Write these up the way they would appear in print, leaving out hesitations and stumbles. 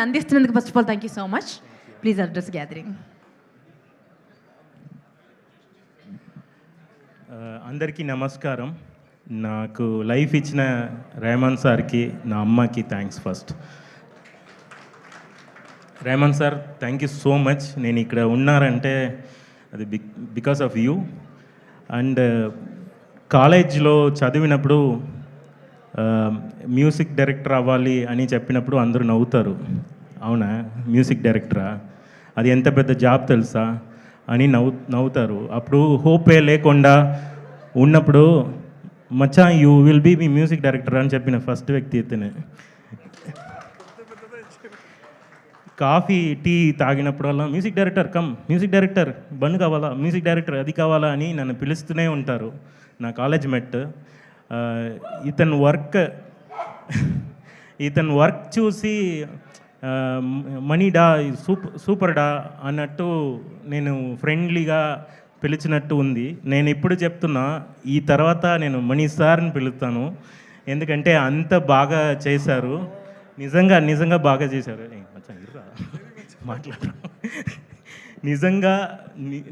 అందిస్తున్నందుకు first of all thank you so much. Please address gathering. అందరికీ నమస్కారం. నాకు life ఇచ్చిన రెహమాన్ సార్కి, నా అమ్మకి thanks first. Rahman sir, thank you so much. నేను ఇక్కడ ఉన్నారంటే అది బికాస్ ఆఫ్ యూ. అండ్ కాలేజ్లో చదివినప్పుడు మ్యూజిక్ డైరెక్టర్ అవ్వాలి అని చెప్పినప్పుడు అందరూ నవ్వుతారు. అవునా, మ్యూజిక్ డైరెక్టరా, అది ఎంత పెద్ద జాబ్ తెలుసా అని నవ్వుతారు. అప్పుడు హోపే లేకుండా ఉన్నప్పుడు మచ్చా you will be me music director అని చెప్పిన ఫస్ట్ వ్యక్తి ఇతనే. కాఫీ టీ తాగినప్పుడల్లా music director come, music director bun కావాలా, మ్యూజిక్ డైరెక్టర్ అది కావాలా అని నన్ను పిలుస్తూనే ఉంటారు. నా కాలేజ్ మెట్. ఇతను వర్క్ చూసి మనీడా సూపర్ డా అన్నట్టు నేను ఫ్రెండ్లీగా పిలిచినట్టు ఉంది. నేను ఇప్పుడు చెప్తున్నా, ఈ తర్వాత నేను మనీ సార్ని పిలుస్తాను. ఎందుకంటే అంత బాగా చేశారు, నిజంగా బాగా చేశారు. మాట్లాడు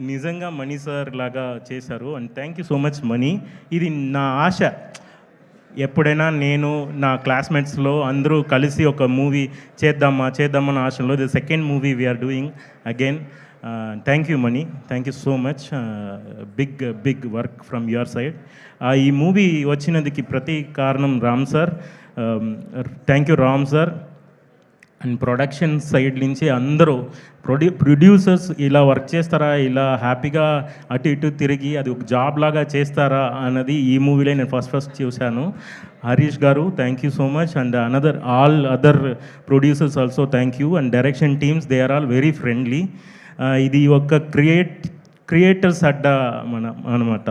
నిజంగా మనీ సార్ లాగా చేశారు. And thank you so much money. ఇది నా ఆశ, ఎప్పుడైనా నేను నా క్లాస్మేట్స్లో అందరూ కలిసి ఒక మూవీ చేద్దామన్న ఆశలో the second movie we are doing again. Thank you Mani, thank you so much. Big work from your side. ఈ మూవీ వచ్చినందుకు ప్రతి కారణం Ram sir. Thank you Ram sir. And production side నుంచి అందరూ ప్రొడ్యూసర్స్ ఇలా వర్క్ చేస్తారా, ఇలా హ్యాపీగా అటు ఇటు తిరిగి అది ఒక జాబ్ లాగా చేస్తారా అన్నది ఈ మూవీలో నేను ఫస్ట్ చూశాను. Harish garu, thank you so much. And all other producers also thank you. And direction teams, they are all very friendly. ఇది ఒక క్రియేటర్స్ అడ్డా అనమాట.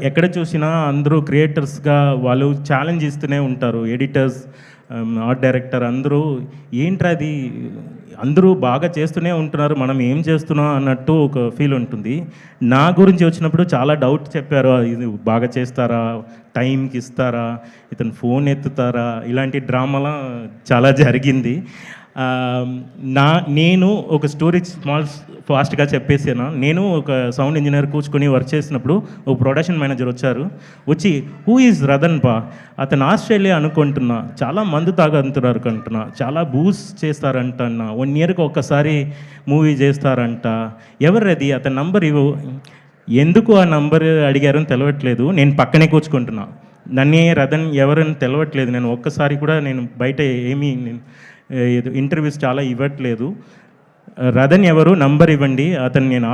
ఎక్కడ చూసినా అందరూ క్రియేటర్స్గా వాళ్ళు ఛాలెంజ్ ఇస్తూనే ఉంటారు. ఎడిటర్స్, ఆర్ట్ డైరెక్టర్ అందరూ ఏంట్రా అది, అందరూ బాగా చేస్తూనే ఉంటున్నారు, మనం ఏం చేస్తున్నాం అన్నట్టు ఒక ఫీల్ ఉంటుంది. నా గురించి వచ్చినప్పుడు చాలా డౌట్ చెప్పారు. ఇది బాగా చేస్తారా, టైంకి ఇస్తారా, ఇతను ఫోన్ ఎత్తుతారా, ఇలాంటి డ్రామాలా చాలా జరిగింది. నేను ఒక స్టోరీ ఫాస్ట్గా చెప్పేసాను. నేను ఒక సౌండ్ ఇంజనీర్ కూర్చుకొని వర్క్ చేసినప్పుడు ఒక ప్రొడక్షన్ మేనేజర్ వచ్చి హూ ఈజ్ రతన్ పా, అతను ఆస్ట్రేలియా అనుకుంటున్నా, చాలా మందు తాగంటున్నారు అంటున్నా, చాలా బూస్ చేస్తారంట, 1 ఇయర్కి ఒక్కసారి మూవీ చేస్తారంట, ఎవరది, అతని నంబర్ ఇవ్వు. ఎందుకు ఆ నంబర్ అడిగారని తెలవట్లేదు. నేను పక్కనే కూర్చుకుంటున్నా, నన్నే రతన్ ఎవరని తెలవట్లేదు. నేను ఒక్కసారి కూడా నేను బయట ఏమీ ఇంటర్వ్యూస్ చాలా ఇవ్వట్లేదు. రతన్ ఎవరు, నంబర్ ఇవ్వండి, అతను నేను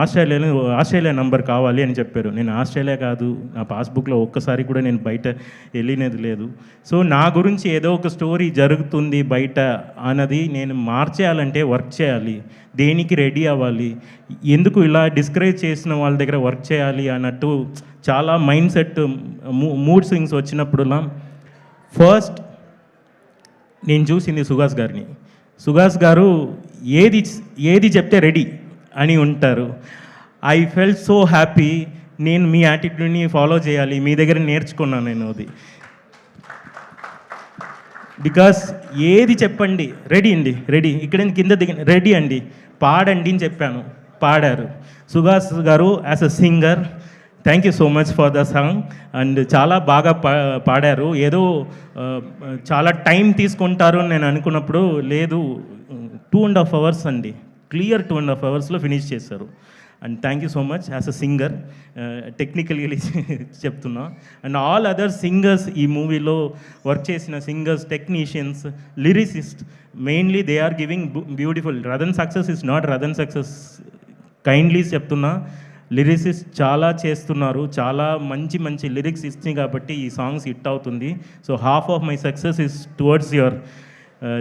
ఆస్ట్రేలియా నంబర్ కావాలి అని చెప్పారు. నేను ఆస్ట్రేలియా కాదు, నా పాస్బుక్లో ఒక్కసారి కూడా నేను బయట వెళ్ళినది లేదు. సో నా గురించి ఏదో ఒక స్టోరీ జరుగుతుంది బయట అన్నది నేను మార్చేయాలంటే వర్క్ చేయాలి, దేనికి రెడీ అవ్వాలి, ఎందుకు ఇలా డిస్కరేజ్ చేసిన వాళ్ళ దగ్గర వర్క్ చేయాలి అన్నట్టు చాలా మైండ్ సెట్, మూడ్ స్వింగ్స్ వచ్చినప్పుడులా ఫస్ట్ నేను చూసింది సుహాస్ గారిని. సుహాస్ గారు ఏది చెప్తే రెడీ అని ఉంటారు. I felt so happy. నేను మీ యాటిట్యూడ్ని ఫాలో చేయాలి, మీ దగ్గర నేర్చుకున్నాను నేను అది. బికాస్ ఏది చెప్పండి రెడీ ఇక్కడ కింద రెడీ అండి, పాడండి అని చెప్పాను, పాడారు. సుహాస్ గారు as a singer, thank you so much for the song. And చాలా బాగా పాడారు. ఏదో చాలా టైం తీసుకుంటారు అని నేను అనుకున్నప్పుడు లేదు, 2.5 hours అండి, క్లియర్ 2.5 hours ఫినిష్ చేశారు. And thank you so much as a singer, టెక్నికల్గా చెప్తున్నా. అండ్ ఆల్ అదర్ సింగర్స్, ఈ మూవీలో వర్క్ చేసిన singers, technicians, lyricist, mainly they are giving beautiful. Ratan success is not Ratan success, kindly చెప్తున్నా. లిరిసిస్ట్ చాలా చేస్తున్నారు, చాలా మంచి లిరిక్స్ ఇస్తుంది కాబట్టి ఈ సాంగ్స్ హిట్ అవుతుంది. So half of my success is towards your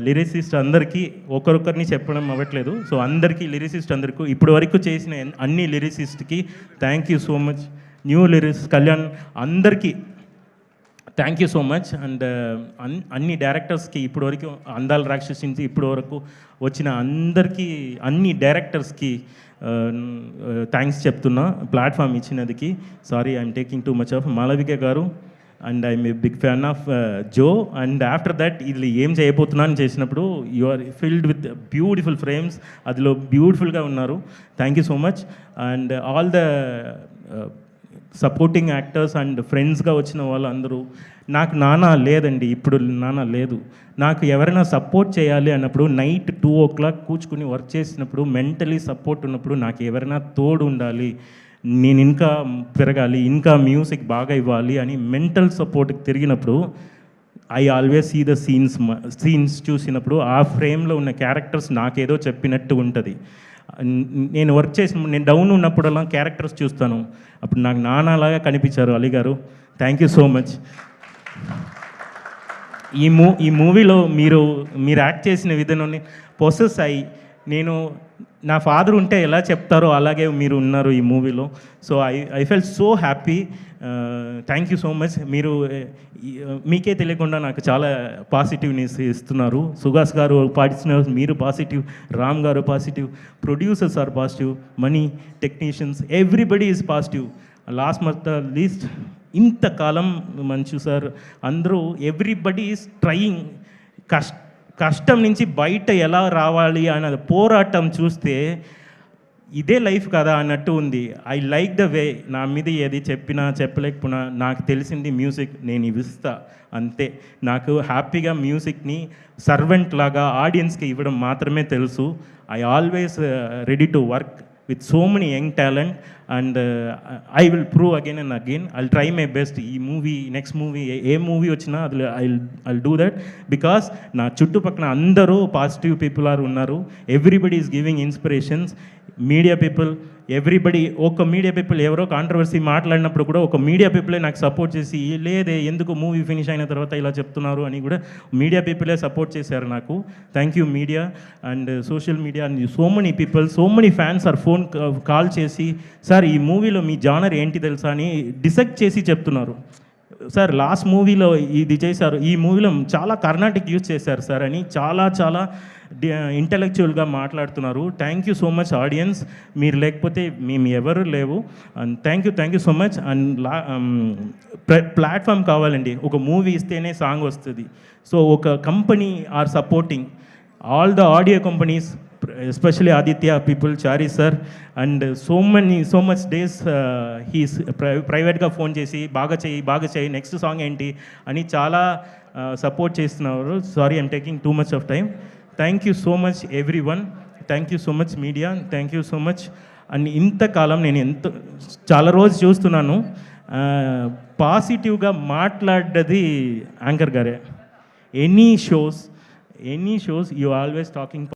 lyricist. అందరికీ ఒకరొకరిని చెప్పడం అవ్వట్లేదు. సో అందరికీ, లిరిసిస్ట్ అందరికీ, ఇప్పటి వరకు చేసిన అన్ని లిరిసిస్ట్కి thank you so much. New lyrics Kalyan, అందరికీ thank you so much. And అన్ని డైరెక్టర్స్కి, ఇప్పటివరకు అందాల రాక్షసి నుంచి ఇప్పటి వరకు వచ్చిన అందరికీ, అన్ని డైరెక్టర్స్కి థ్యాంక్స్ చెప్తున్నా ప్లాట్ఫామ్ ఇచ్చినందుకు. Sorry I'm taking too much of. Malavika garu, and I'm a big fan of Jo. And after that ఇది ఏం చేయబోతున్నాను చేసినప్పుడు you are filled with beautiful frames, అందులో బ్యూటిఫుల్గా ఉన్నారు. Thank you so much. And all the supporting actors and ఫ్రెండ్స్గా వచ్చిన వాళ్ళందరూ, నాకు నాన్న లేదండి, ఇప్పుడు నాన్న లేదు. నాకు ఎవరైనా సపోర్ట్ చేయాలి అన్నప్పుడు నైట్ 2 o'clock కూర్చుకుని వర్క్ చేసినప్పుడు మెంటలీ సపోర్ట్ ఉన్నప్పుడు నాకు ఎవరైనా తోడు ఉండాలి, నేను ఇంకా పెరగాలి, ఇంకా మ్యూజిక్ బాగా ఇవ్వాలి అని మెంటల్ సపోర్ట్కి తిరిగినప్పుడు I always see the scenes చూసినప్పుడు ఆ ఫ్రేమ్లో ఉన్న క్యారెక్టర్స్ నాకేదో చెప్పినట్టు ఉంటుంది. నేను వర్క్ చేసిన నేను డౌన్ ఉన్నప్పుడల్లా క్యారెక్టర్స్ చూస్తాను, అప్పుడు నాకు నాన్నలాగా కనిపించారు అలీ గారు. Thank you so much. ఈ మూవీలో మీరు యాక్ట్ చేసిన విధానాన్ని పొసెస్ అయ్యి, నేను నా ఫాదర్ ఉంటే ఎలా చెప్తారో అలాగే మీరు ఉన్నారు ఈ మూవీలో. So I fell so happy. Thank you so much. మీరు మీకే తెలియకుండా నాకు చాలా పాజిటివ్నెస్ ఇస్తున్నారు. సుహాస్ గారు పాటిస్తున్నారు, మీరు positive, Ram garu positive, producers are positive, money, technicians, everybody is positive. Last month least ఇంతకాలం మంచు సార్ అందరూ ఎవ్రీబడి ఈజ్ ట్రయింగ్. కష్టం నుంచి బయట ఎలా రావాలి అన్నది పోరాటం చూస్తే ఇదే లైఫ్ కదా అన్నట్టు ఉంది. I like the way. నా మీద ఏది చెప్పినా చెప్పలేకపోయినా నాకు తెలిసింది మ్యూజిక్ నేను ఇస్తా అంతే. నాకు హ్యాపీగా మ్యూజిక్ని సర్వెంట్ లాగా ఆడియన్స్కి ఇవ్వడం మాత్రమే తెలుసు. I always ready to work with so many young talent, and I will prove again and again. I'll try my best. ఈ మూవీ నెక్స్ట్ మూవీ ఏ మూవీ వచ్చినా అది I'll do that, because నా చుట్టుపక్కల అందరూ పాజిటివ్ పీపుల్ ఉన్నారు. Everybody is giving inspirations. Media people, everybody. ఒక media people ఎవరో controversy మాట్లాడినప్పుడు కూడా ఒక మీడియా పీపులే నాకు సపోర్ట్ చేసి, లేదే ఎందుకు మూవీ ఫినిష్ అయిన తర్వాత ఇలా చెప్తున్నారు అని కూడా మీడియా పీపులే సపోర్ట్ చేశారు నాకు. Thank you media and social media and so many people, so many fans or phone call చేసి, సార్ ఈ మూవీలో మీ జానర్ ఏంటి తెలుసా అని డిసెక్ట్ చేసి చెప్తున్నారు. సార్ లాస్ట్ మూవీలో ఇది చేశారు, ఈ మూవీలో చాలా కర్ణాటిక్ యూజ్ చేశారు సార్ అని చాలా ఇంటలెక్చువల్గా మాట్లాడుతున్నారు. Thank you so much audience. మీరు లేకపోతే మేము ఎవరు లేవు. And thank you so much. And platform కావాలండి. ఒక మూవీ ఇస్తేనే సాంగ్ వస్తుంది. సో ఒక company are supporting all the audio companies, especially Aditya people, Chari sir, and so much days his ప్రైవేట్గా ఫోన్ చేసి బాగా చేయి నెక్స్ట్ సాంగ్ ఏంటి అని చాలా సపోర్ట్ చేస్తున్నారు. Sorry I'm taking too much of time. Thank you so much everyone. Thank you so much media. Thank you so much. And ఇంతకాలం నేను చాలా రోజు చూస్తున్నాను పాజిటివ్గా మాట్లాడ్డది యాంకర్ గారే. Any shows you always talking